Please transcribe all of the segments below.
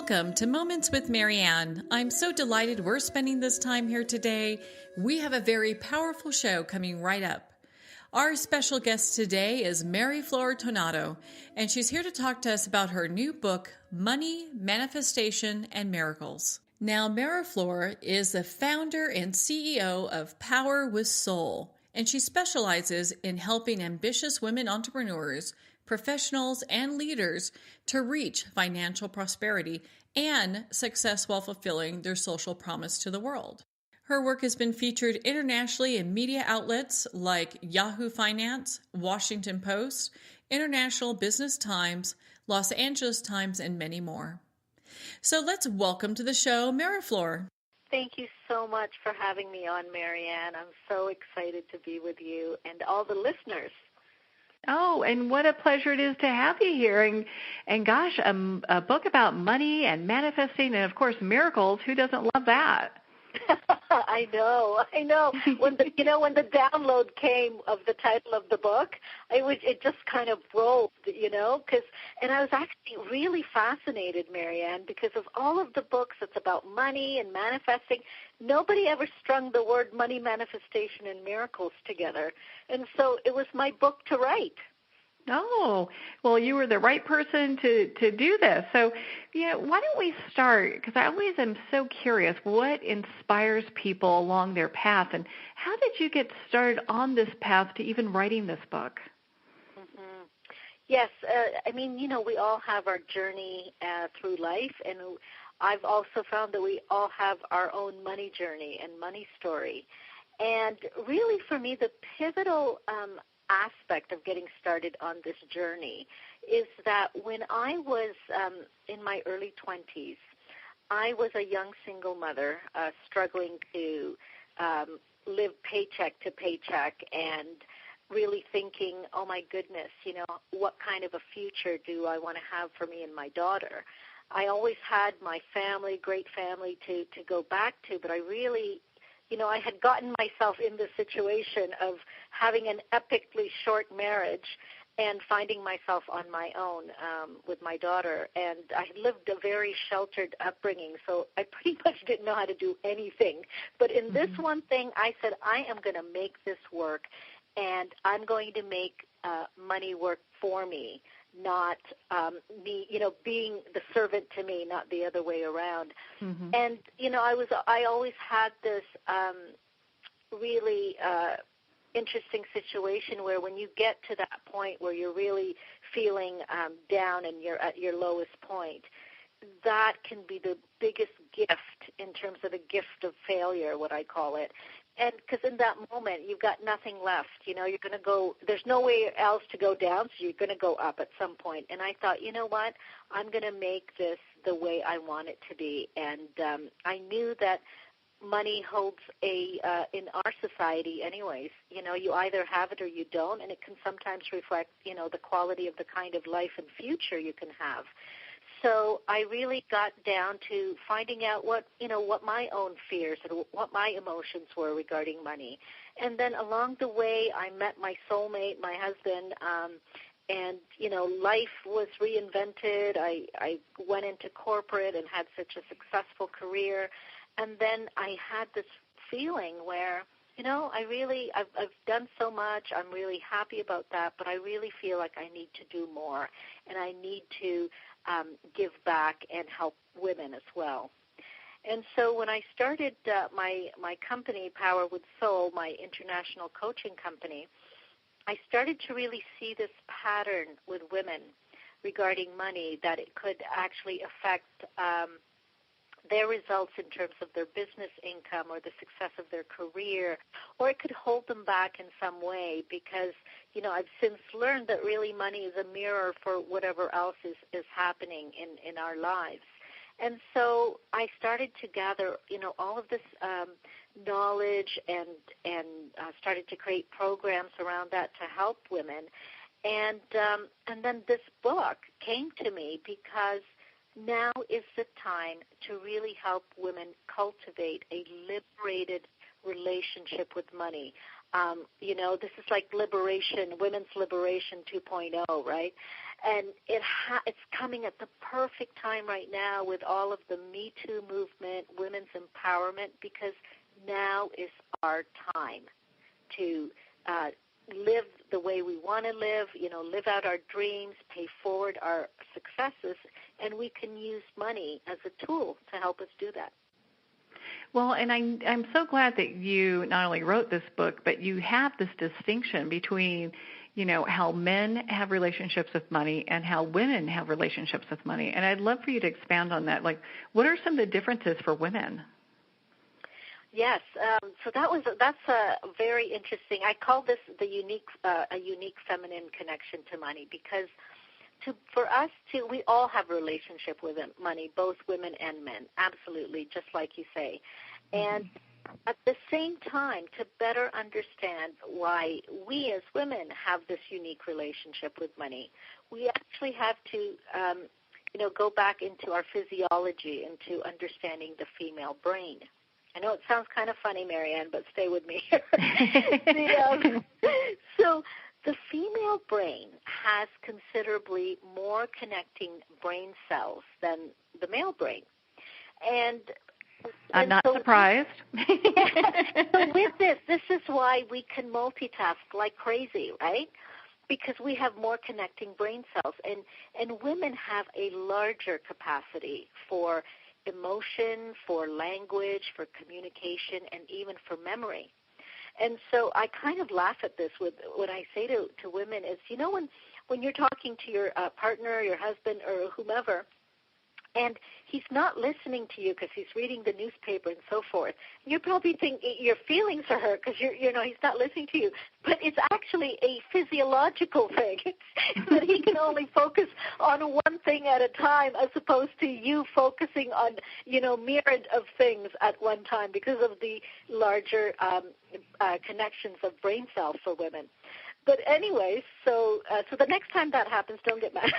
Welcome to Moments with Marianne. I'm so delighted we're spending this time here today. We have a very powerful show coming right up. Our special guest today is Meriflor Toneatto, and she's here to talk to us about her new book, Money, Manifestation, and Miracles. Now, Meriflor is the founder and CEO of Power with Soul, and she specializes in helping ambitious women entrepreneurs, professionals, and leaders to reach financial prosperity and success while fulfilling their social promise to the world. Her work has been featured internationally in media outlets like Yahoo Finance, Washington Post, International Business Times, Los Angeles Times, and many more. So let's welcome to the show, Meriflor. Thank you so much for having me on, Marianne. I'm so excited to be with you and all the listeners. Oh, and what a pleasure it is to have you here. And gosh, a book about money and manifesting and, of course, miracles. Who doesn't love that? I know. When the download came of the title of the book, it just kind of rolled, and I was actually really fascinated, Marianne, because of all of the books that's about money and manifesting. Nobody ever strung the word money, manifestation, and miracles together, and so it was my book to write. Oh, well, you were the right person to do this. So, why don't we start? Because I always am so curious, what inspires people along their path, and how did you get started on this path to even writing this book? Mm-hmm. Yes, we all have our journey through life, and I've also found that we all have our own money journey and money story. And really, for me, the pivotal aspect of getting started on this journey is that when I was in my early 20s, I was a young single mother struggling to live paycheck to paycheck and really thinking, oh my goodness, what kind of a future do I want to have for me and my daughter? I always had my family, great family to go back to, but I really I had gotten myself in the situation of having an epically short marriage and finding myself on my own with my daughter. And I had lived a very sheltered upbringing, so I pretty much didn't know how to do anything. But in this one thing, I said, I am going to make this work, and I'm going to make money work for me, not me, being the servant to me, not the other way around. Mm-hmm. And, I always had this really interesting situation where when you get to that point where you're really feeling down and you're at your lowest point, that can be the biggest gift in terms of the gift of failure, what I call it. And because in that moment, you've got nothing left. You're going to go, there's no way else to go down, so you're going to go up at some point. And I thought, you know what, I'm going to make this the way I want it to be. And I knew that money holds in our society anyways, you either have it or you don't, and it can sometimes reflect, the quality of the kind of life and future you can have. So I really got down to finding out what my own fears and what my emotions were regarding money. And then along the way, I met my soulmate, my husband, and, life was reinvented. I went into corporate and had such a successful career. And then I had this feeling where, I've done so much. I'm really happy about that, but I really feel like I need to do more, and I need to give back and help women as well. And so when I started my company, Power with Soul, my international coaching company, I started to really see this pattern with women regarding money, that it could actually affect their results in terms of their business income or the success of their career, or it could hold them back in some way because, I've since learned that really money is a mirror for whatever else is happening in our lives. And so I started to gather, all of this knowledge and started to create programs around that to help women. And then this book came to me because now is the time to really help women cultivate a liberated relationship with money. This is like liberation, women's liberation 2.0, right? And it's coming at the perfect time right now with all of the Me Too movement, women's empowerment, because now is our time to live the way we want to live, live out our dreams, pay forward our successes, and we can use money as a tool to help us do that. Well, and I'm so glad that you not only wrote this book, but you have this distinction between, how men have relationships with money and how women have relationships with money. And I'd love for you to expand on that. Like, what are some of the differences for women? Yes, so that's a very interesting. I call this a unique feminine connection to money, because for us we all have a relationship with money, both women and men, absolutely, just like you say. And at the same time, to better understand why we as women have this unique relationship with money, we actually have to go back into our physiology, into understanding the female brain. I know it sounds kind of funny, Marianne, but stay with me here. So the female brain has considerably more connecting brain cells than the male brain. And I'm not surprised. So with this is why we can multitask like crazy, right? Because we have more connecting brain cells. And women have a larger capacity for emotion, for language, for communication, and even for memory. And so I kind of laugh at this when I say to women is, when you're talking to your partner, your husband, or whomever, and he's not listening to you because he's reading the newspaper and so forth, you probably think your feelings are hurt because he's not listening to you. But it's actually a physiological thing that he can only focus on one thing at a time, as opposed to you focusing on myriad of things at one time because of the larger connections of brain cells for women. But anyways, so the next time that happens, don't get mad.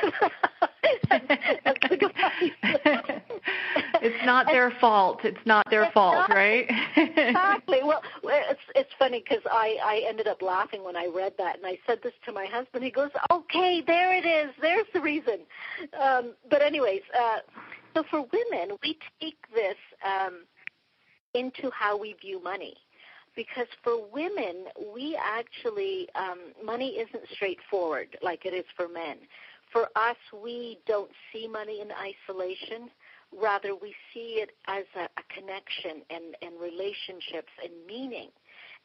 It's not their fault. It's not their fault, right? Exactly. Well, it's funny because I ended up laughing when I read that, and I said this to my husband. He goes, "Okay, there it is. There's the reason." But anyways, so for women, we take this into how we view money. Because for women, we actually, money isn't straightforward like it is for men. For us, we don't see money in isolation. Rather, we see it as a connection and relationships and meaning.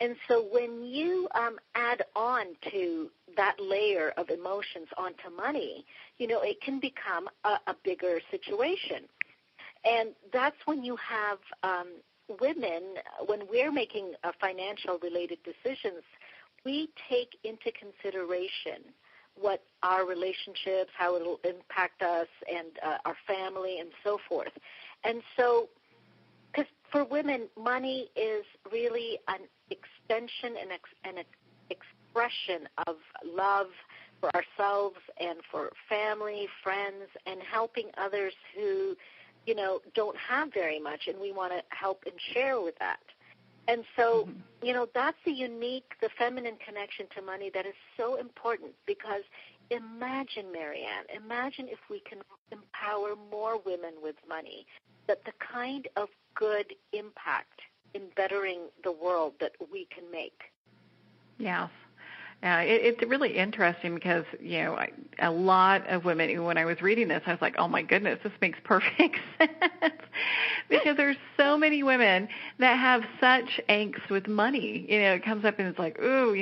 And so when you add on to that layer of emotions onto money, it can become a bigger situation. And that's when you have women, when we're making financial-related decisions, we take into consideration what our relationships, how it will impact us and our family and so forth. And so, because for women, money is really an extension and an expression of love for ourselves and for family, friends, and helping others who don't have very much, and we want to help and share with that. And so, that's the feminine connection to money that is so important, because imagine, Marianne, if we can empower more women with money, that the kind of good impact in bettering the world that we can make. Yes. It's really interesting because, a lot of women, when I was reading this, I was like, oh, my goodness, this makes perfect sense. Because there's so many women that have such angst with money. It comes up and it's like, ooh,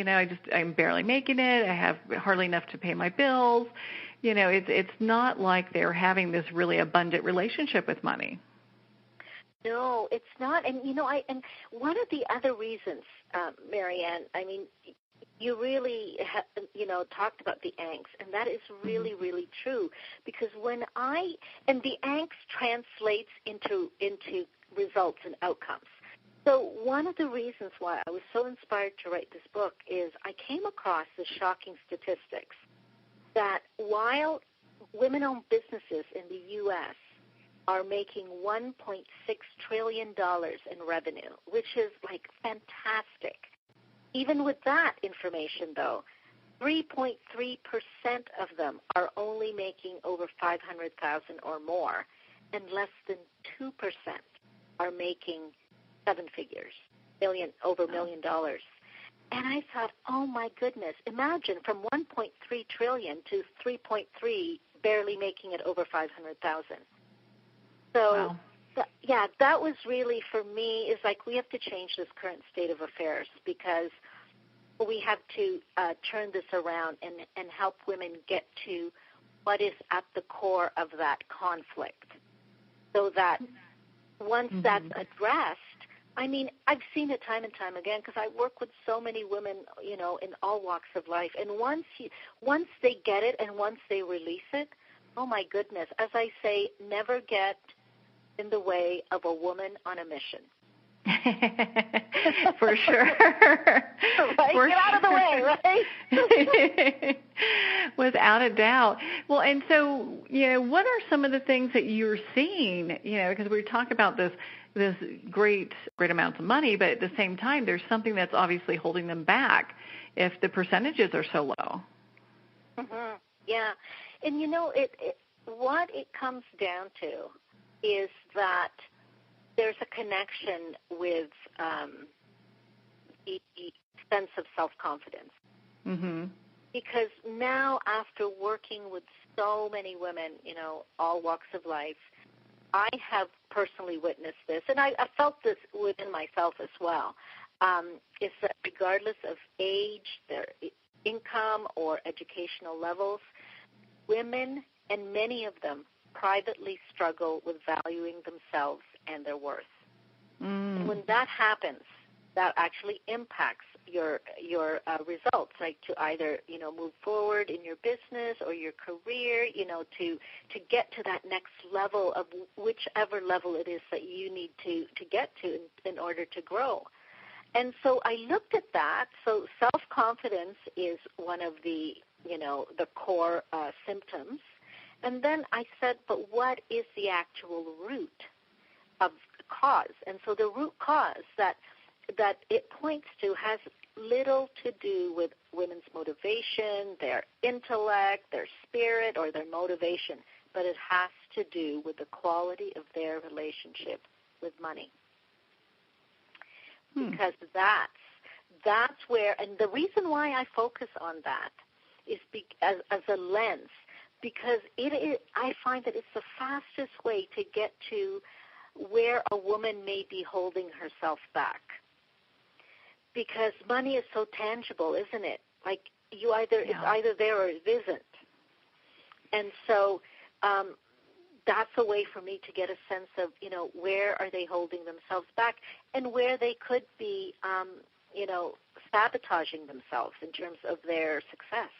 I'm barely making it. I have hardly enough to pay my bills. It's not like they're having this really abundant relationship with money. No, it's not. And, and one of the other reasons, Marianne, you really, talked about the angst, and that is really, really true. Because and the angst translates into results and outcomes. So one of the reasons why I was so inspired to write this book is I came across the shocking statistics that while women-owned businesses in the U.S. are making $1.6 trillion in revenue, which is like fantastic. Even with that information, though, 3.3% of them are only making over $500,000 or more, and less than 2% are making seven figures, over $1 million. And I thought, oh my goodness, imagine from 1.3 trillion to 3.3 barely making it over 500,000. So, wow. that was really, for me, is like we have to change this current state of affairs, because we have to turn this around and help women get to what is at the core of that conflict, so that once that's addressed, I mean, I've seen it time and time again, because I work with so many women, you know, in all walks of life. And once they get it and once they release it, oh my goodness, as I say, never get in the way of a woman on a mission. For sure. Right? For Get out of the way, right? Without a doubt. Well, and so, you know, what are some of the things that you're seeing, you know, because we talk about this great amounts of money, but at the same time, there's something that's obviously holding them back if the percentages are so low. Mm-hmm. Yeah. And, you know, what it comes down to is that there's a connection with the sense of self-confidence. Mm-hmm. Because now, after working with so many women, you know, all walks of life, I have personally witnessed this, and I felt this within myself as well, is that regardless of age, their income, or educational levels, women, and many of them, privately struggle with valuing themselves and their worth. And when that happens, that actually impacts your results, like to either, you know, move forward in your business or your career, you know, to get to that next level of whichever level it is that you need to get to in order to grow. And so I looked at that. So self-confidence is one of the, you know, the core symptoms. And then I said, but what is the actual root of the cause? And so the root cause that it points to has little to do with women's motivation, their intellect, their spirit, or their motivation, but it has to do with the quality of their relationship with money. Because that's where, and the reason why I focus on that is as a lens, because I find that it's the fastest way to get to where a woman may be holding herself back. Because money is so tangible, isn't it? Like it's either there or it isn't. And so that's a way for me to get a sense of, you know, where are they holding themselves back and where they could be, you know, sabotaging themselves in terms of their success.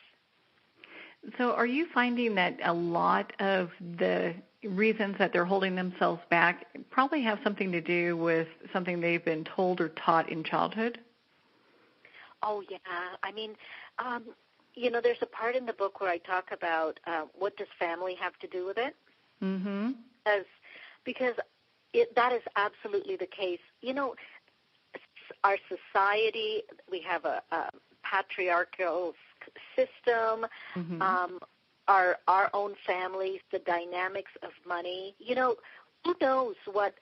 So are you finding that a lot of the reasons that they're holding themselves back probably have something to do with something they've been told or taught in childhood? Oh, yeah. I mean, you know, there's a part in the book where I talk about what does family have to do with it? Mm-hmm. Because that is absolutely the case. You know, our society, we have a patriarchal system, our own families, the dynamics of money. You know, who knows what,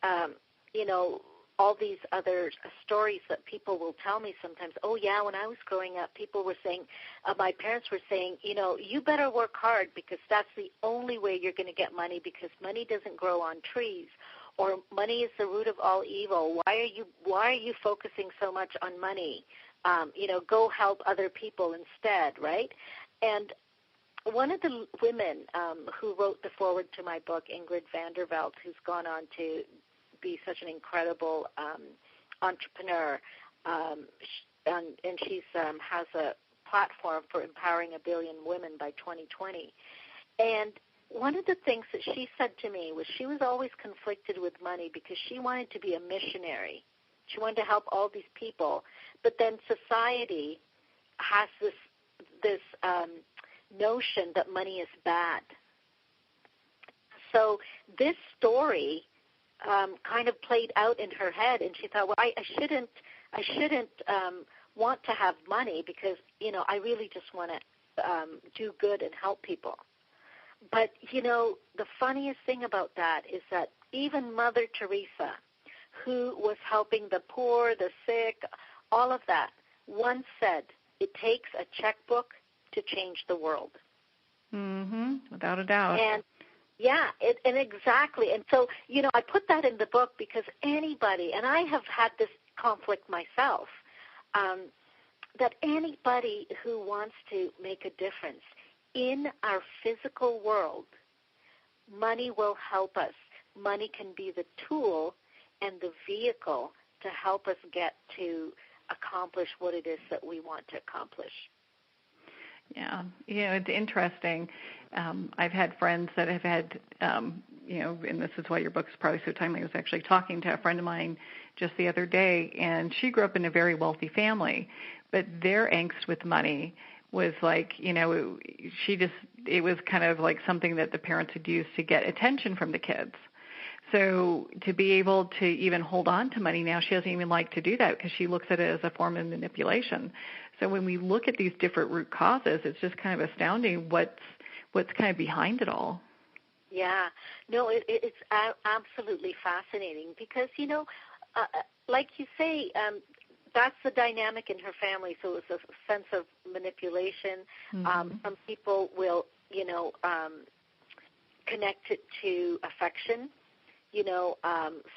you know, all these other stories that people will tell me sometimes. Oh, yeah, when I was growing up, people were saying, my parents were saying, you know, you better work hard because that's the only way you're going to get money, because money doesn't grow on trees, or money is the root of all evil. Why are you focusing so much on money? You know, go help other people instead, right? And one of the women who wrote the foreword to my book, Ingrid Vanderveld, who's gone on to be such an incredible entrepreneur, and she's has a platform for empowering 1 billion women by 2020. And one of the things that she said to me was she was always conflicted with money because she wanted to be a missionary. She wanted to help all these people, but then society has this notion that money is bad. So this story kind of played out in her head, and she thought, well, I shouldn't want to have money because, I really just want to do good and help people. But, the funniest thing about that is that even Mother Teresa, who was helping the poor, the sick, all of that, once said, it takes a checkbook to change the world. Without a doubt. And yeah, and exactly. And so, I put that in the book because anybody, and I have had this conflict myself, that anybody who wants to make a difference in our physical world, money will help us. Money can be the tool and the vehicle to help us get to accomplish what it is that we want to accomplish. Yeah, it's interesting. I've had friends that have had, and this is why your book is probably so timely. I was actually talking to a friend of mine just the other day, and she grew up in a very wealthy family, but their angst with money was like, it was kind of like something that the parents would use to get attention from the kids. So to be able to even hold on to money now, she doesn't even like to do that because she looks at it as a form of manipulation. So when we look at these different root causes, it's just kind of astounding what's kind of behind it all. Yeah. No, it's absolutely fascinating because, like you say, that's the dynamic in her family. So it's a sense of manipulation. Some people will, connect it to affection.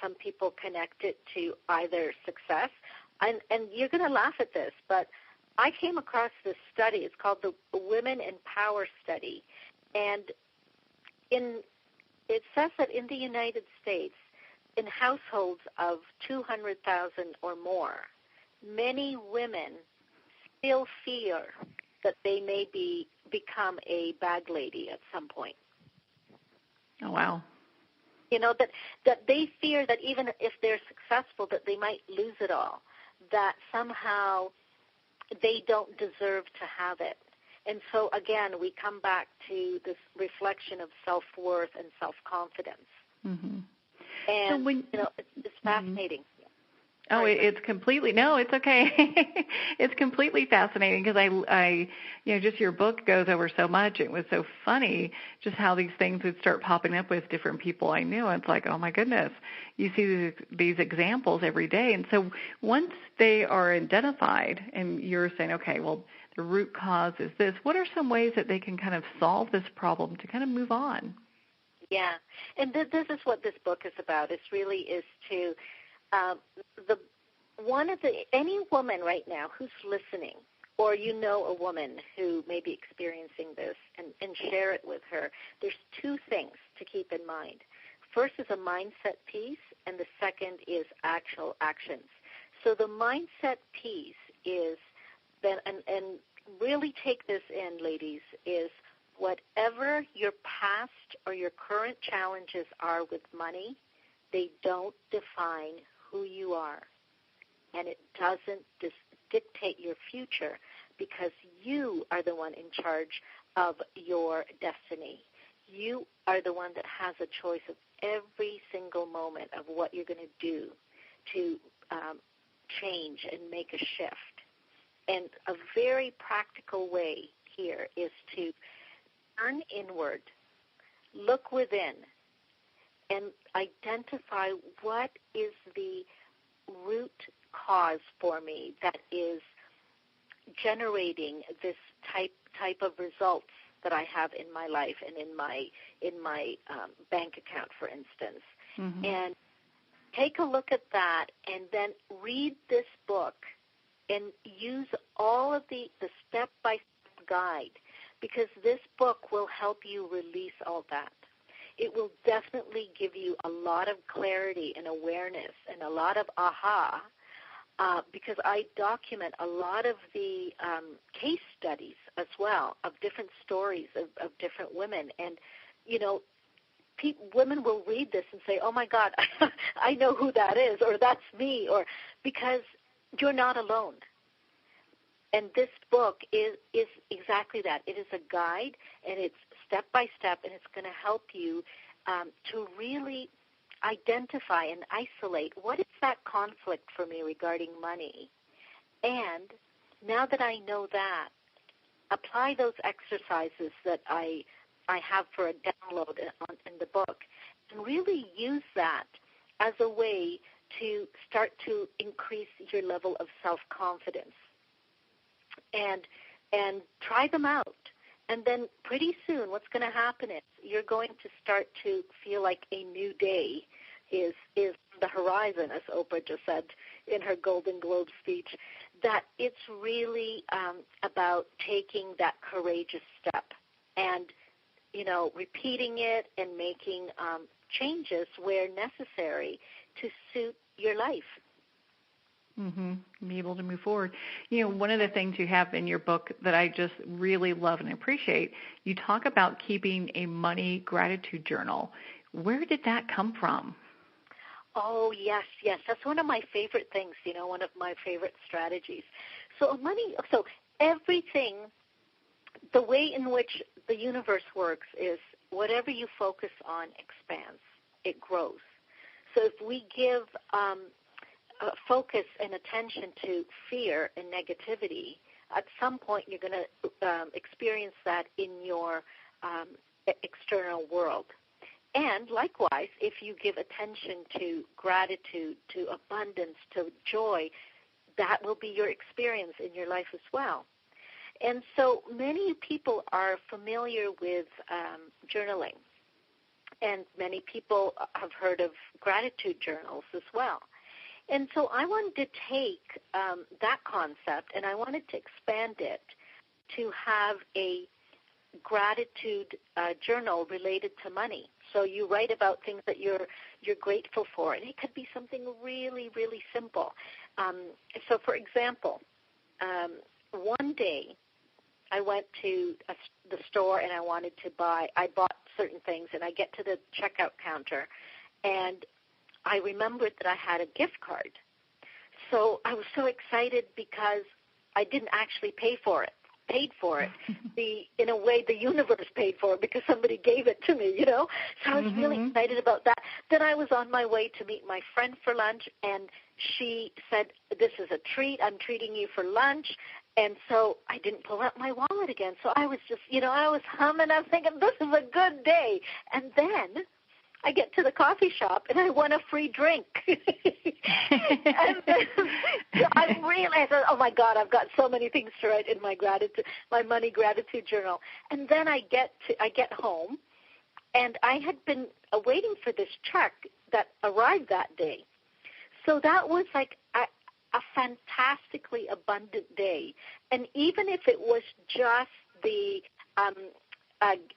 Some people connect it to either success. And you're going to laugh at this, but I came across this study. It's called the Women in Power Study. And it says that in the United States, in households of 200,000 or more, many women still fear that they may become a bag lady at some point. Oh, wow. That they fear that even if they're successful, that they might lose it all, that somehow they don't deserve to have it. And so, again, we come back to this reflection of self-worth and self-confidence. And, so it's fascinating. Oh, it's completely, no, it's okay. It's completely fascinating because I, just your book goes over so much. It was so funny just how these things would start popping up with different people I knew. It's like, oh my goodness, you see these examples every day. And so once they are identified and you're saying, okay, well, the root cause is this, what are some ways that they can kind of solve this problem to kind of move on? Yeah, and this is what this book is about. It really is to any woman right now who's listening, or a woman who may be experiencing this, and share it with her. There's two things to keep in mind. First is a mindset piece, and the second is actual actions. So the mindset piece is then, and really take this in, ladies, is whatever your past or your current challenges are with money, they don't define who you are, and it doesn't dictate your future because you are the one in charge of your destiny. You are the one that has a choice of every single moment of what you're going to do to change and make a shift. And a very practical way here is to turn inward, look within, and identify what is the root cause for me that is generating this type of results that I have in my life and in my bank account, for instance. And take a look at that and then read this book and use all of the step-by-step guide, because this book will help you release all that. It will definitely give you a lot of clarity and awareness and a lot of aha, because I document a lot of the case studies as well of different stories of different women. And, women will read this and say, oh, my God, I know who that is, or that's me, or because you're not alone. And this book is exactly that. It is a guide, and it's step by step, and it's going to help you to really identify and isolate what is that conflict for me regarding money, and now that I know that, apply those exercises that I have for a download in the book, and really use that as a way to start to increase your level of self-confidence. And try them out. And then pretty soon what's going to happen is you're going to start to feel like a new day is the horizon, as Oprah just said in her Golden Globe speech, that it's really about taking that courageous step and, repeating it and making changes where necessary to suit your life. Mm-hmm. Be able to move forward. One of the things you have in your book that I just really love and appreciate, you talk about keeping a money gratitude journal. Where did that come from? Oh, yes. That's one of my favorite things, one of my favorite strategies. So everything, the way in which the universe works is whatever you focus on expands. It grows. So if we give focus and attention to fear and negativity, at some point you're going to experience that in your external world. And likewise, if you give attention to gratitude, to abundance, to joy, that will be your experience in your life as well. And so many people are familiar with journaling, and many people have heard of gratitude journals as well. And so I wanted to take that concept and I wanted to expand it to have a gratitude journal related to money. So you write about things that you're grateful for, and it could be something really, really simple. So, for example, one day I went to the store and I bought certain things, and I get to the checkout counter, and I remembered that I had a gift card. So I was so excited because I didn't actually paid for it. In a way, the universe paid for it because somebody gave it to me, So I was really excited about that. Then I was on my way to meet my friend for lunch, and she said, "This is a treat. I'm treating you for lunch." And so I didn't pull out my wallet again. So I was just, I was humming. I'm thinking, this is a good day. And then I get to the coffee shop, and I won a free drink. And I thought, oh, my God, I've got so many things to write in my money gratitude journal. And then I get home, and I had been waiting for this check that arrived that day. So that was like a fantastically abundant day. And even if it was just the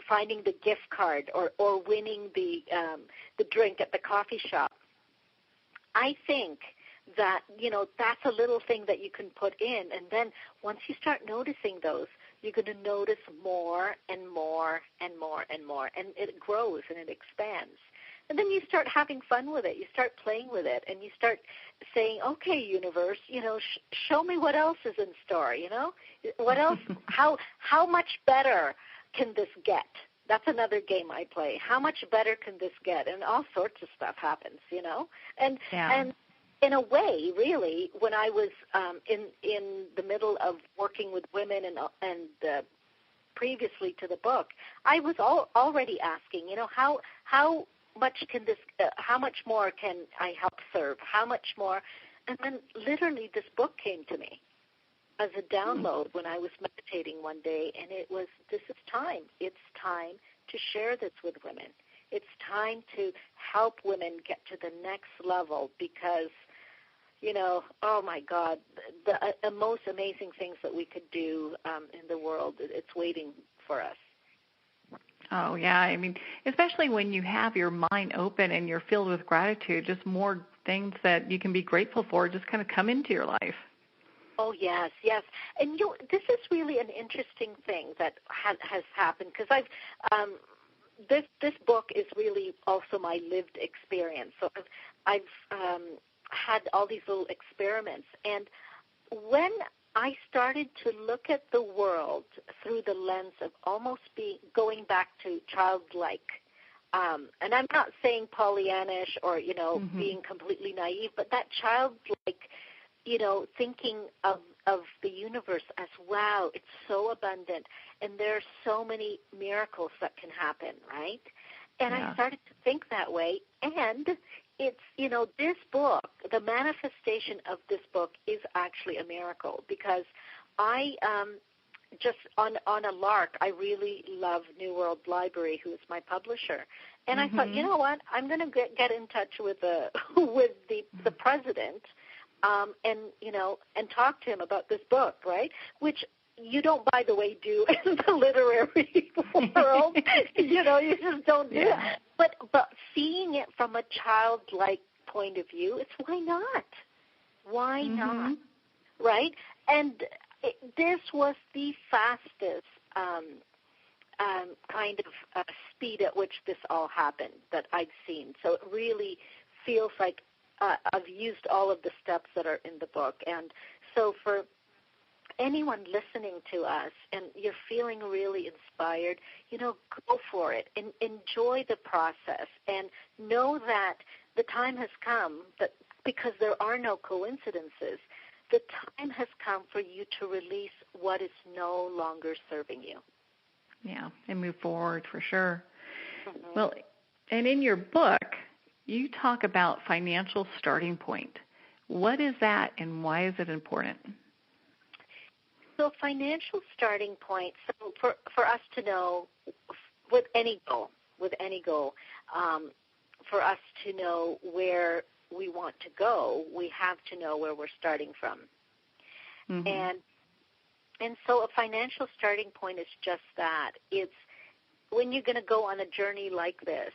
finding the gift card or winning the drink at the coffee shop, I think that, that's a little thing that you can put in. And then once you start noticing those, you're going to notice more and more and more and more. And it grows and it expands. And then you start having fun with it. You start playing with it, and you start saying, okay, universe, show me what else is in store, What else, how much better can this get? That's another game I play. How much better can this get? And all sorts of stuff happens, And in a way, really, when I was in the middle of working with women and previously to the book, I was already asking, how much can this? How much more can I help serve? How much more? And then literally this book came to me as a download when I was meditating one day, and it was, this is time. It's time to share this with women. It's time to help women get to the next level because, oh my God, the most amazing things that we could do in the world, it's waiting for us. Oh, yeah. I mean, especially when you have your mind open and you're filled with gratitude, just more things that you can be grateful for just kind of come into your life. Oh, yes. And this is really an interesting thing that has happened because this book is really also my lived experience. So I've had all these little experiments. And when I started to look at the world through the lens of almost going back to childlike, and I'm not saying Pollyannish or, being completely naive, but that childlike thinking of the universe as, wow, it's so abundant, and there are so many miracles that can happen, right? And I started to think that way, and it's, this book, the manifestation of this book is actually a miracle, because I just on a lark, I really love New World Library, who is my publisher, and I thought, you know what, I'm going to get in touch with the president, and talk to him about this book, right? Which you don't, by the way, do in the literary world. You just don't do it. But seeing it from a childlike point of view, it's why not? Why not? Right? And this was the fastest kind of speed at which this all happened that I've seen. So it really feels like I've used all of the steps that are in the book. And so for anyone listening to us and you're feeling really inspired, go for it and enjoy the process, and know that the time has come, that because there are no coincidences, the time has come for you to release what is no longer serving you. Yeah, and move forward for sure. Well, and in your book, you talk about financial starting point. What is that, and why is it important? So financial starting point, so for us to know with any goal, for us to know where we want to go, we have to know where we're starting from. And so a financial starting point is just that. It's when you're going to go on a journey like this,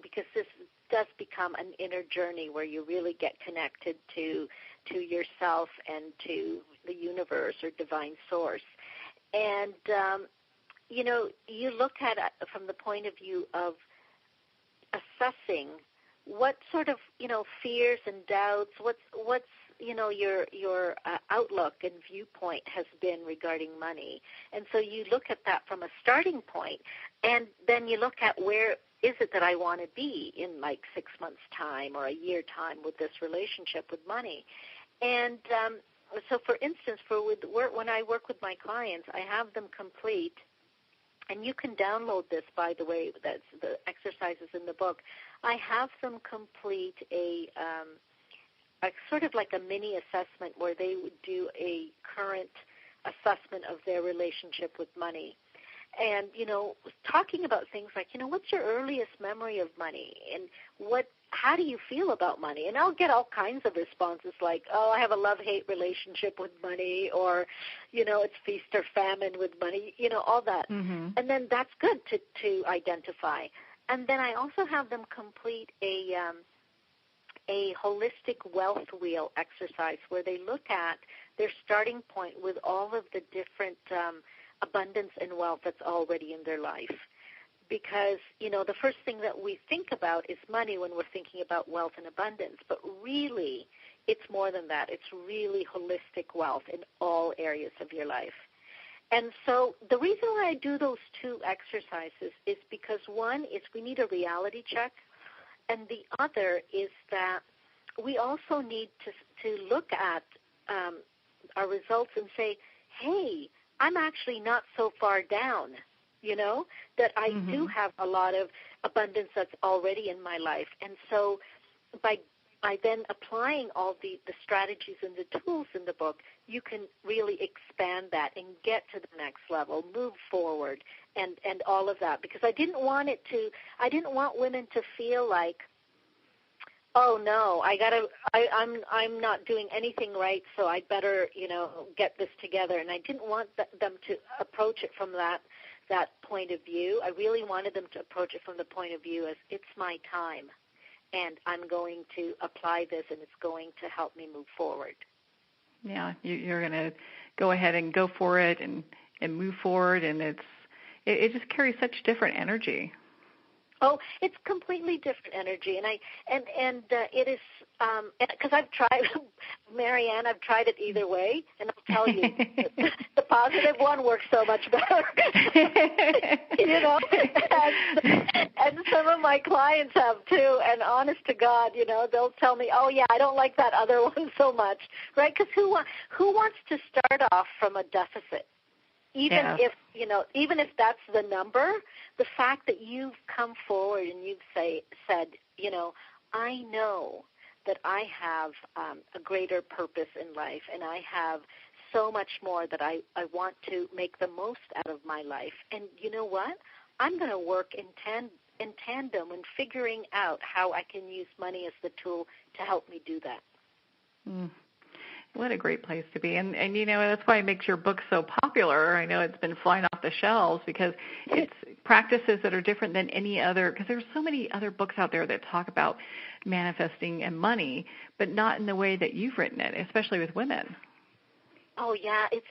because this does become an inner journey where you really get connected to yourself and to the universe or divine source. And, you look at it from the point of view of assessing what sort of, fears and doubts, what's your outlook and viewpoint has been regarding money. And so you look at that from a starting point, and then you look at where is it that I want to be in like 6 months' time or a year time with this relationship with money. And so, for instance, when I work with my clients, I have them complete, and you can download this, by the way, that's the exercises in the book. I have them complete a sort of like a mini assessment where they would do a current assessment of their relationship with money. And, talking about things like, what's your earliest memory of money? And how do you feel about money? And I'll get all kinds of responses like, oh, I have a love-hate relationship with money, or, it's feast or famine with money, all that. And then that's good to identify. And then I also have them complete a holistic wealth wheel exercise where they look at their starting point with all of the different abundance and wealth that's already in their life. Because, the first thing that we think about is money when we're thinking about wealth and abundance. But really, it's more than that. It's really holistic wealth in all areas of your life. And so the reason why I do those two exercises is because, one, is we need a reality check. And the other is that we also need to look at our results and say, hey, I'm actually not so far down, that I do have a lot of abundance that's already in my life. And so by then applying all the strategies and the tools in the book, you can really expand that and get to the next level, move forward, and all of that. Because I didn't want women to feel like, oh no, I'm not doing anything right, so I better, get this together. And I didn't want them to approach it from that point of view. I really wanted them to approach it from the point of view as it's my time, and I'm going to apply this, and it's going to help me move forward. Yeah, you're going to go ahead and go for it and move forward, and it just carries such different energy. Oh, it's completely different energy, and it is because I've tried Marianne, I've tried it either way, and I'll tell you, the positive one works so much better. And some of my clients have too, and honest to God, they'll tell me, oh yeah, I don't like that other one so much, right? Because who wants to start off from a deficit? Even if that's the number, the fact that you've come forward and you've said, I know that I have a greater purpose in life, and I have so much more that I want to make the most out of my life. And you know what? I'm going to work in tandem in figuring out how I can use money as the tool to help me do that. What a great place to be. And that's why it makes your book so popular. I know it's been flying off the shelves because it's practices that are different than any other, because there's so many other books out there that talk about manifesting and money, but not in the way that you've written it, especially with women. Oh yeah, it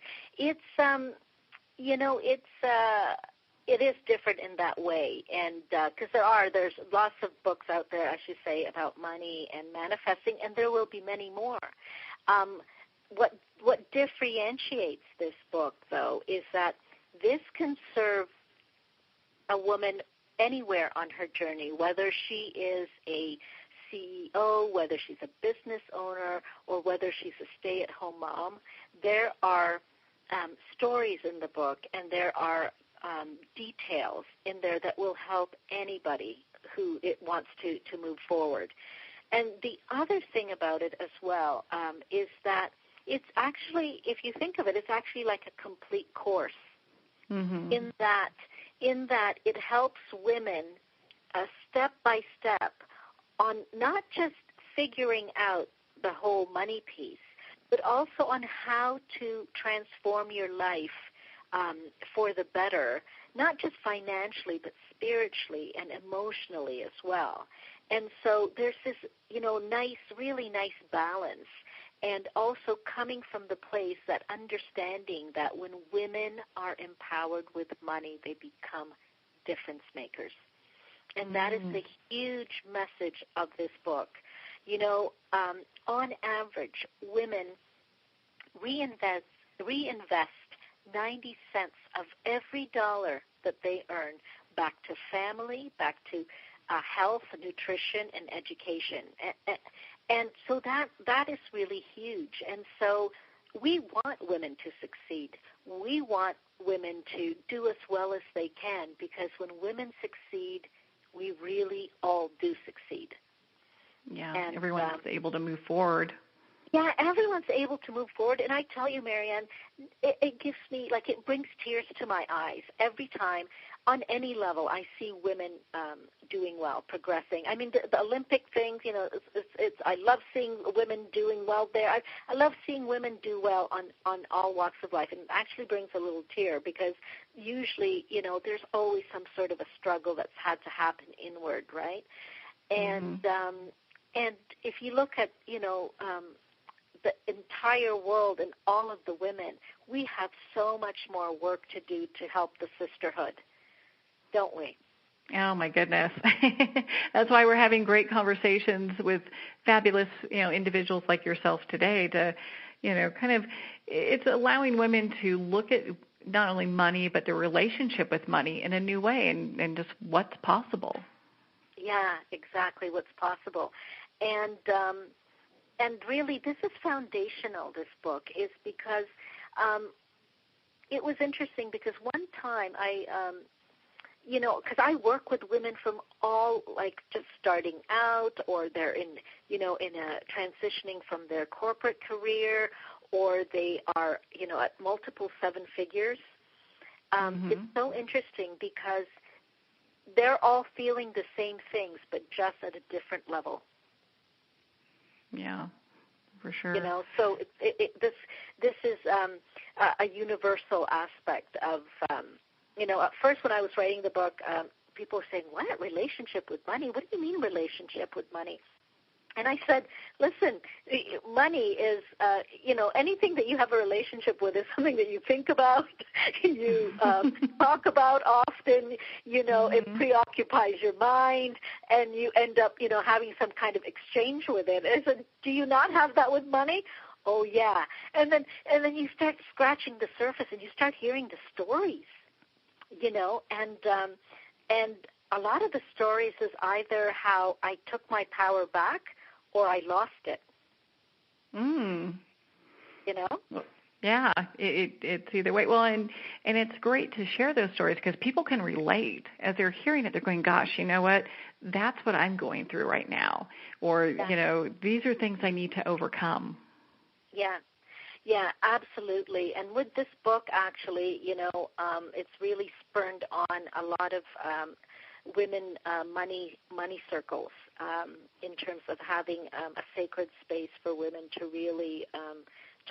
is different in that way, and because there's lots of books out there, I should say, about money and manifesting, and there will be many more. What differentiates this book, though, is that this can serve a woman anywhere on her journey, whether she is a CEO, whether she's a business owner, or whether she's a stay-at-home mom. There are stories in the book, and there are details in there that will help anybody who it wants to move forward. And the other thing about it as well is that it's actually, if you think of it, it's actually like a complete course in that it helps women step by step on not just figuring out the whole money piece, but also on how to transform your life for the better, not just financially, but spiritually and emotionally as well. And so there's this, really nice balance, and also coming from the place that understanding that when women are empowered with money, they become difference makers. And that is the huge message of this book. On average, women reinvest 90 cents of every dollar that they earn back to family, back to health, nutrition, and education. And so that is really huge. And so we want women to succeed. We want women to do as well as they can, because when women succeed, we really all do succeed. Yeah, and everyone's able to move forward. Yeah, everyone's able to move forward. And I tell you, Marianne, it gives me, it brings tears to my eyes every time on any level I see women doing well, progressing. I mean, the Olympic things, I love seeing women doing well there. I love seeing women do well on all walks of life. And it actually brings a little tear, because usually, there's always some sort of a struggle that's had to happen inward, right? And and if you look at, the entire world and all of the women, we have so much more work to do to help the sisterhood, don't we? Oh, my goodness. That's why we're having great conversations with fabulous, individuals like yourself today to, it's allowing women to look at not only money, but their relationship with money in a new way, and just what's possible. Yeah, exactly, what's possible. And really, this is foundational, this book, is because it was interesting, because one time because I work with women from all, just starting out, or they're in a transitioning from their corporate career, or they are, at multiple seven figures. It's so interesting because they're all feeling the same things, but just at a different level. Yeah, for sure. So this is a universal aspect of, at first when I was writing the book, people were saying, what, relationship with money? What do you mean relationship with money? And I said, listen, money is, anything that you have a relationship with is something that you think about, you talk about often, it preoccupies your mind, and you end up, having some kind of exchange with it. I said, do you not have that with money? Oh yeah. And then you start scratching the surface and you start hearing the stories, and a lot of the stories is either how I took my power back or I lost it. Well, yeah, it's either way. Well, and it's great to share those stories because people can relate. As they're hearing it, they're going, gosh, you know what? That's what I'm going through right now. Or, these are things I need to overcome. Yeah, absolutely. And with this book, actually, it's really spurned on a lot of women money circles in terms of having a sacred space for women to really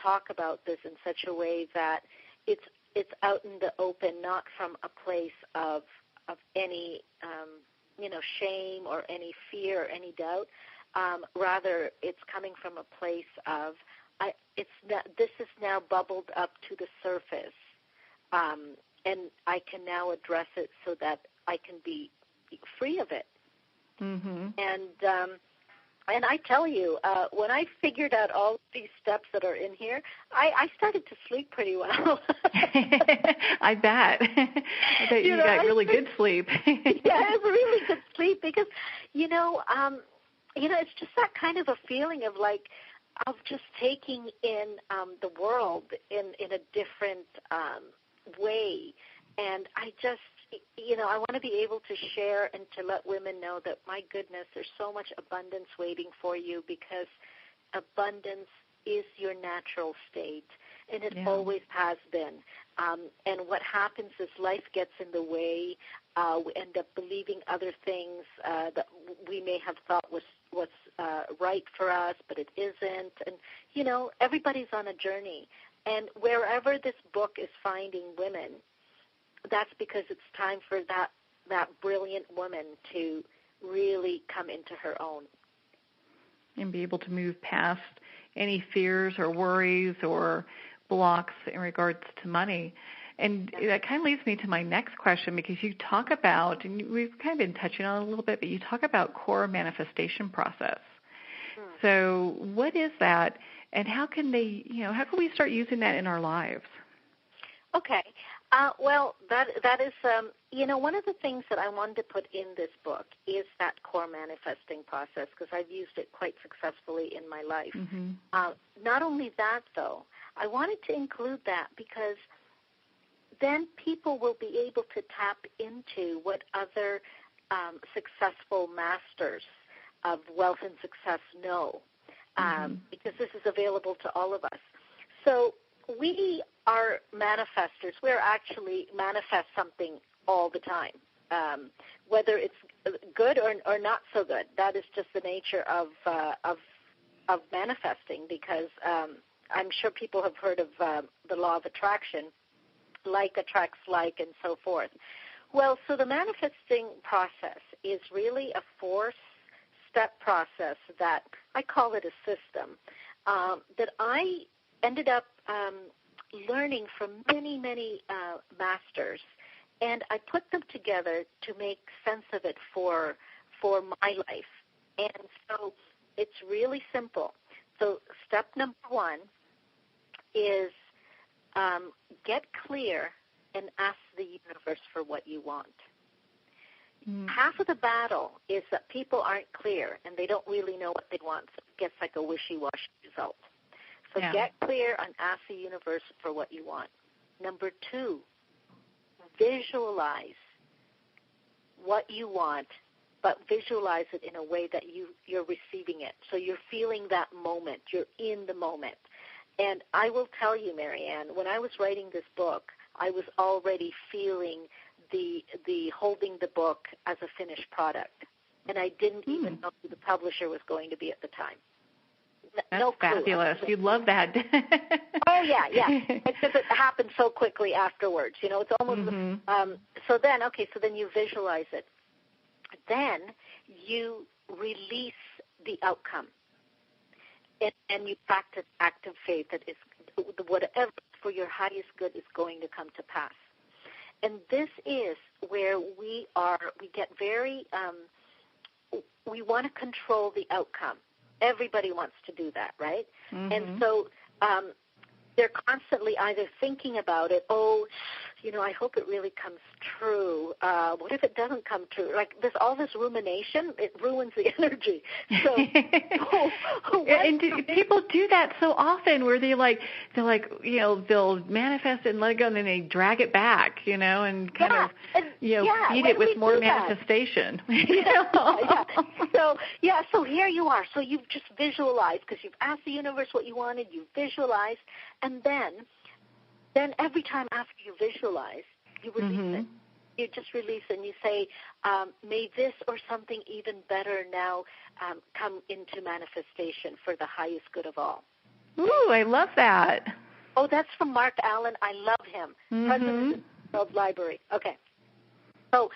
talk about this in such a way that it's out in the open, not from a place of any shame or any fear or any doubt. Rather, it's coming from a place of this is now bubbled up to the surface, and I can now address it so that I can be free of it. Mm-hmm. And I tell you, when I figured out all these steps that are in here, I started to sleep pretty well. I bet. I bet you got really good sleep. Yeah, it was really good sleep because, it's just that kind of a feeling of of just taking in the world in a different way. And I just, I want to be able to share and to let women know that, my goodness, there's so much abundance waiting for you because abundance is your natural state, and it always has been. And what happens is life gets in the way. We end up believing other things that we may have thought was right for us, but it isn't. And, everybody's on a journey. And wherever this book is finding women, that's because it's time for that brilliant woman to really come into her own. And be able to move past any fears or worries or blocks in regards to money. And that kind of leads me to my next question, because you talk about, and we've kind of been touching on it a little bit, but you talk about core manifestation process. So what is that, and how can we start using that in our lives? Okay. Well, that is, one of the things that I wanted to put in this book is that core manifesting process, because I've used it quite successfully in my life. Mm-hmm. Not only that, though, I wanted to include that because then people will be able to tap into what other successful masters of wealth and success know, because this is available to all of us. So we are manifestors. We're actually manifest something all the time, whether it's good or not so good. That is just the nature of manifesting, because I'm sure people have heard of the law of attraction, like attracts like, and so forth. Well, so the manifesting process is really a 4-step process that I call it a system that I ended up learning from many, many masters, and I put them together to make sense of it for my life. And so it's really simple. So step number 1 is get clear and ask the universe for what you want. Half of the battle is that people aren't clear and they don't really know what they want, so it gets like a wishy-washy result. So get clear and ask the universe for what you want. Number 2, visualize what you want, but visualize it in a way that you're receiving it. So you're feeling that moment. You're in the moment. And I will tell you, Marianne, when I was writing this book, I was already feeling the holding the book as a finished product. And I didn't even know who the publisher was going to be at the time. That's no clue. Fabulous. You'd love that. Oh, yeah. It's just it happened so quickly afterwards. It's almost, so then you visualize it. Then you release the outcome. And you practice active faith that is whatever for your highest good is going to come to pass. And this is where we get very, we want to control the outcome. Everybody wants to do that, right? Mm-hmm. And so they're constantly either thinking about it, I hope it really comes true. What if it doesn't come true? Like all this rumination, it ruins the energy. So, and people do that so often, where they'll manifest it and let it go, and then they drag it back, and kind of feed it with more manifestation. So here you are. So you've just visualized, because you've asked the universe what you wanted, you've visualized, and then every time after you visualize, you release it. You just release and you say, may this or something even better now come into manifestation for the highest good of all. Ooh, I love that. Oh, that's from Mark Allen. I love him. President of the World Library. Okay. So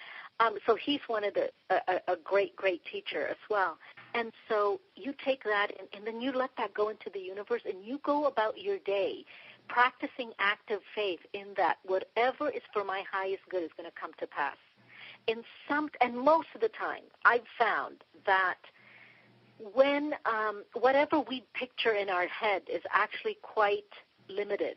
he's one of a great teacher as well. And so you take that and then you let that go into the universe, and you go about your day practicing active faith in that whatever is for my highest good is going to come to pass. And most of the time, I've found that when whatever we picture in our head is actually quite limited,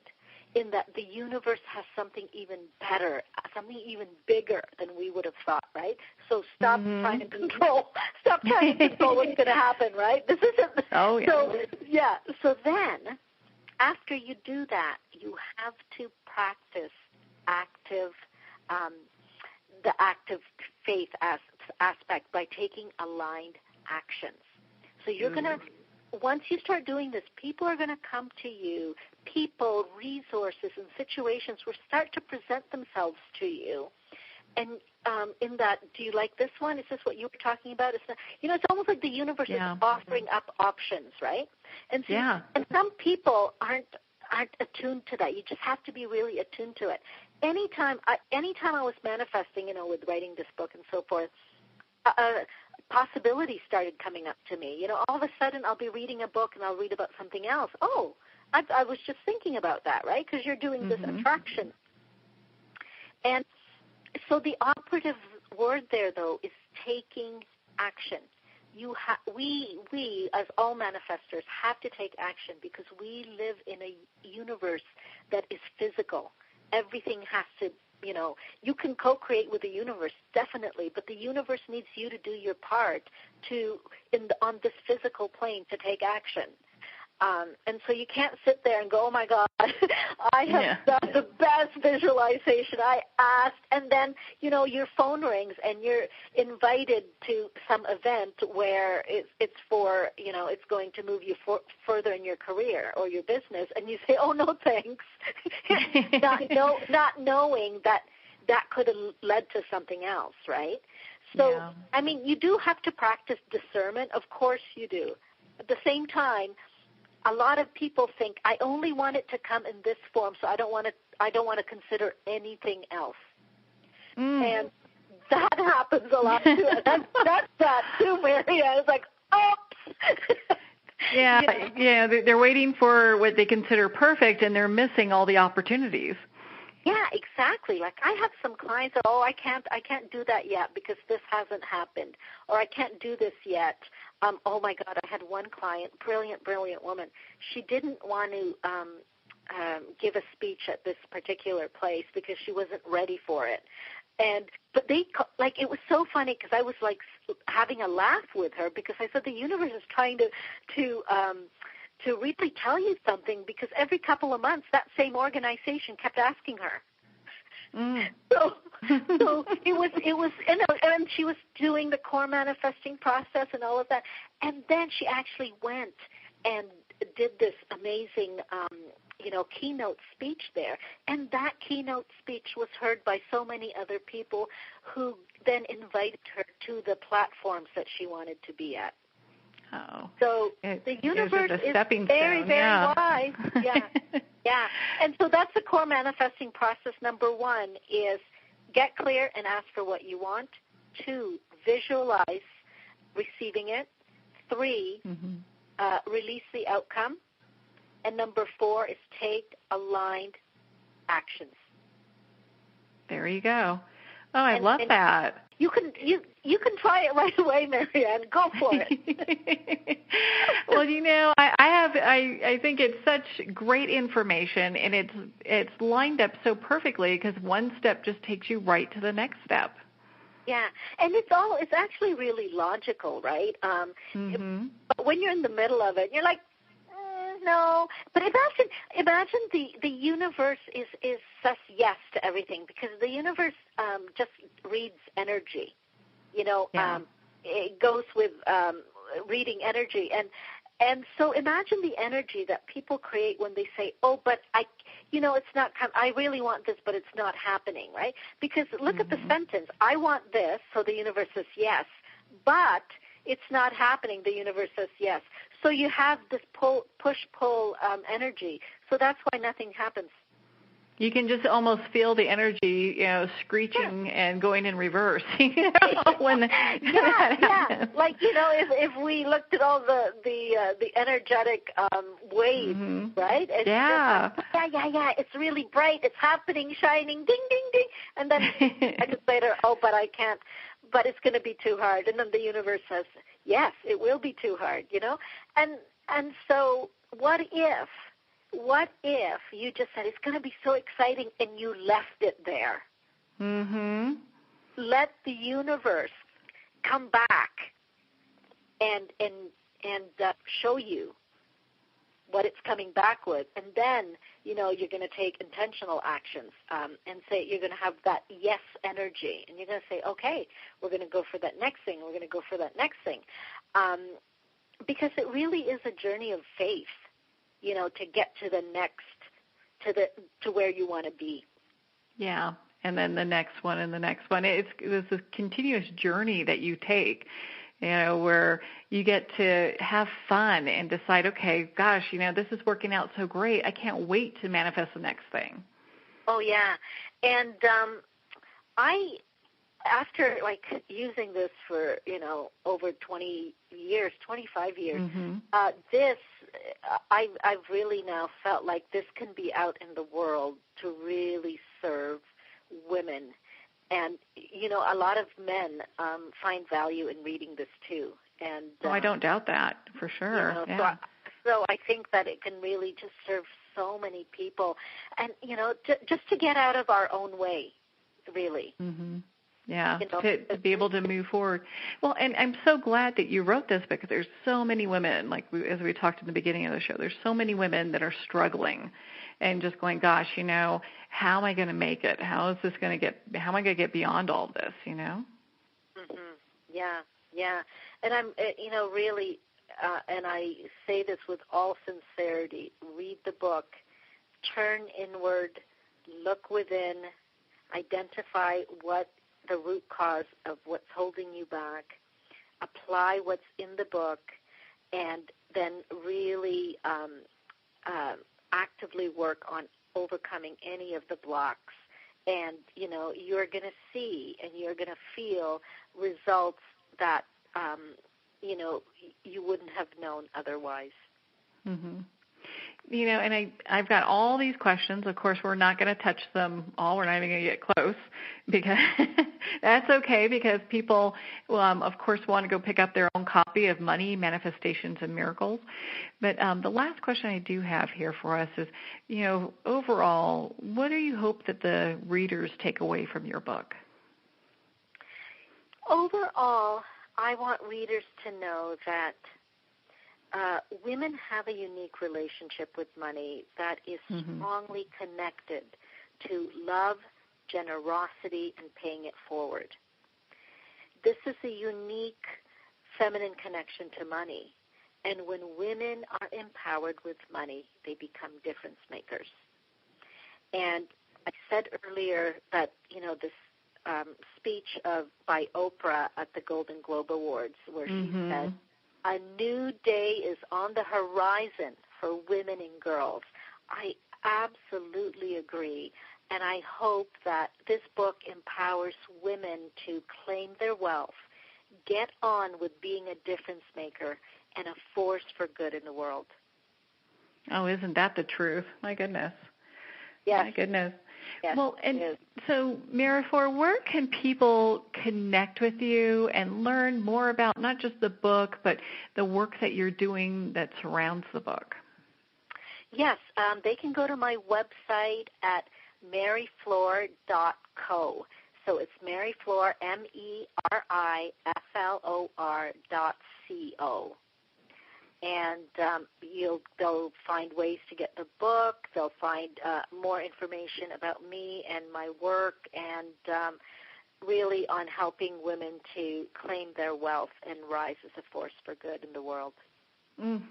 in that the universe has something even better, something even bigger than we would have thought, right? So stop trying to control what's going to happen, right? This isn't. Oh, yeah. So then, after you do that, you have to practice the active faith aspect by taking aligned actions. So you're going to, once you start doing this, people are going to come to you, people, resources, and situations will start to present themselves to you. And in that, do you like this one? Is this what you were talking about? It's almost like the universe is offering up options, right? And and some people aren't attuned to that. You just have to be really attuned to it. Anytime I was manifesting, with writing this book and so forth, possibilities started coming up to me. All of a sudden I'll be reading a book and I'll read about something else. Oh, I was just thinking about that, right? Because you're doing this attraction. And so the operative word there, though, is taking action. We, as all manifestors, have to take action because we live in a universe that is physical. Everything has to, you can co-create with the universe, definitely, but the universe needs you to do your part on this physical plane to take action. And so you can't sit there and go, oh, my God, I have done the best visualization. I asked, and then, your phone rings and you're invited to some event where it's for, it's going to move you further in your career or your business, and you say, oh, no, thanks, not knowing that could have led to something else, right? So, you do have to practice discernment. Of course you do. At the same time, a lot of people think, I only want it to come in this form, so I don't want to consider anything else. And that happens a lot too. That's that too, Mary. I was like, oops. They're waiting for what they consider perfect, and they're missing all the opportunities. Yeah, exactly. Like I have some clients that, I can't do that yet because this hasn't happened, or I can't do this yet. Oh my God, I had one client, brilliant woman. She didn't want to give a speech at this particular place because she wasn't ready for it. But it was so funny because I was like having a laugh with her because I said the universe is trying to really tell you something, because every couple of months that same organization kept asking her. So it was, and she was doing the core manifesting process and all of that, and then she actually went and did this amazing, keynote speech there, and that keynote speech was heard by so many other people who then invited her to the platforms that she wanted to be at. Oh. So the universe is very, very wise. Yeah. And so that's the core manifesting process. Number one is get clear and ask for what you want. 2, visualize receiving it. 3, release the outcome. And number 4 is take aligned actions. There you go. Oh, I love that. You can try it right away, Marianne. Go for it. Well, I think it's such great information, and it's lined up so perfectly because one step just takes you right to the next step. Yeah, and it's actually really logical, right? But when you're in the middle of it, you're like, no. But imagine the universe says yes to everything, because the universe just reads energy. It goes with reading energy, and so imagine the energy that people create when they say, "Oh, but it's not. I really want this, but it's not happening," right? Because look at the sentence: "I want this," so the universe says yes, but it's not happening. The universe says yes. So you have this push-pull energy. So that's why nothing happens. You can just almost feel the energy, screeching and going in reverse. When that happens. Like if we looked at all the energetic waves, right? It's just, it's really bright. It's happening, shining, ding, ding, ding, and then seconds later, oh, but I can't. But it's going to be too hard. And then the universe says, yes, it will be too hard, And so what if you just said it's going to be so exciting and you left it there? Mm-hmm. Let the universe come back and show you what it's coming back with. And then, you're going to take intentional actions and say you're going to have that yes energy. And you're going to say, okay, we're going to go for that next thing. We're going to go for that next thing. Because it really is a journey of faith, to get to the next, to where you want to be. Yeah. And then the next one and the next one. It's a continuous journey that you take, where you get to have fun and decide, okay, gosh, this is working out so great. I can't wait to manifest the next thing. Oh, yeah. And after using this for, over 20 years, 25 years, I've really now felt like this can be out in the world to really serve women. And, a lot of men find value in reading this too. And I don't doubt that, for sure. So I think that it can really just serve so many people. And, just to get out of our own way, really. Mm-hmm. Yeah, to be able to move forward. Well, and I'm so glad that you wrote this, because there's so many women, as we talked in the beginning of the show, there's so many women that are struggling and just going, gosh, how am I going to make it? How am I going to get beyond all this, Mm-hmm. Yeah. And I'm, really, and I say this with all sincerity, read the book, turn inward, look within, identify what the root cause of what's holding you back, apply what's in the book, and then really actively work on overcoming any of the blocks. And, you're going to see and you're going to feel results that, you wouldn't have known otherwise. Mm-hmm. And I've got all these questions. Of course, we're not going to touch them all. We're not even going to get close, because that's okay, because people, of course, want to go pick up their own copy of Money, Manifestations, and Miracles. But the last question I do have here for us is, overall, what do you hope that the readers take away from your book? Overall, I want readers to know that women have a unique relationship with money that is strongly connected to love, generosity, and paying it forward. This is a unique feminine connection to money. And when women are empowered with money, they become difference makers. And I said earlier that, this speech by Oprah at the Golden Globe Awards, where she said, a new day is on the horizon for women and girls. I absolutely agree, and I hope that this book empowers women to claim their wealth, get on with being a difference maker, and a force for good in the world. Oh, isn't that the truth? My goodness. Yes. My goodness. Yes, Well, and it is. so, Meriflor, where can people connect with you and learn more about not just the book, but the work that you're doing that surrounds the book? Yes, they can go to my website at mariflor.co. So it's Meriflor, MERIFLOR.co. And they'll find ways to get the book. They'll find more information about me and my work, and really on helping women to claim their wealth and rise as a force for good in the world. Mm.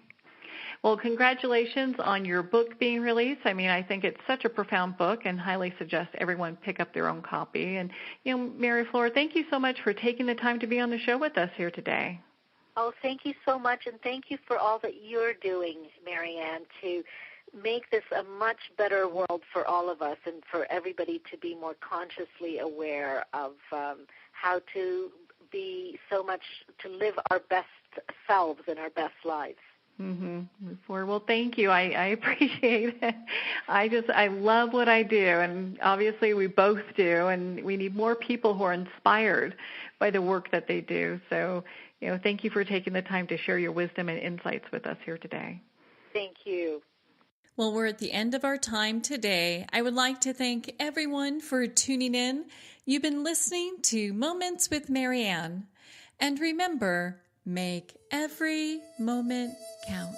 Well, congratulations on your book being released. I mean, I think it's such a profound book and highly suggest everyone pick up their own copy. And, Meriflor, thank you so much for taking the time to be on the show with us here today. Oh, thank you so much, and thank you for all that you're doing, Marianne, to make this a much better world for all of us and for everybody to be more consciously aware of how to be to live our best selves and our best lives. Mm-hmm. Well, thank you. I appreciate it. I love what I do, and obviously we both do, and we need more people who are inspired by the work that they do. So, thank you for taking the time to share your wisdom and insights with us here today. Thank you. Well, we're at the end of our time today. I would like to thank everyone for tuning in. You've been listening to Moments with Marianne. And remember, make every moment count.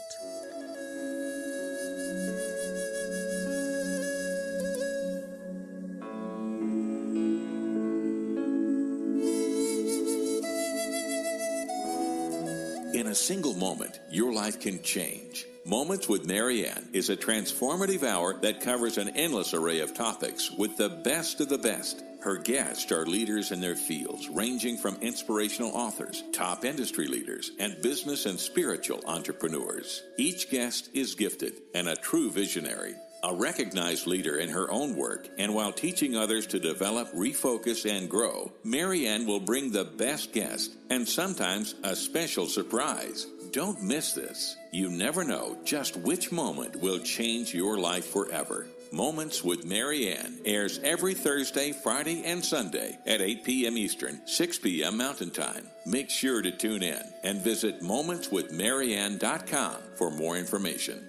In a single moment, your life can change. Moments with Marianne is a transformative hour that covers an endless array of topics with the best of the best. Her guests are leaders in their fields, ranging from inspirational authors, top industry leaders, and business and spiritual entrepreneurs. Each guest is gifted and a true visionary, a recognized leader in her own work, and while teaching others to develop, refocus, and grow, Marianne will bring the best guest and sometimes a special surprise. Don't miss this. You never know just which moment will change your life forever. Moments with Marianne airs every Thursday, Friday, and Sunday at 8 p.m. Eastern, 6 p.m. Mountain Time. Make sure to tune in and visit momentswithmarianne.com for more information.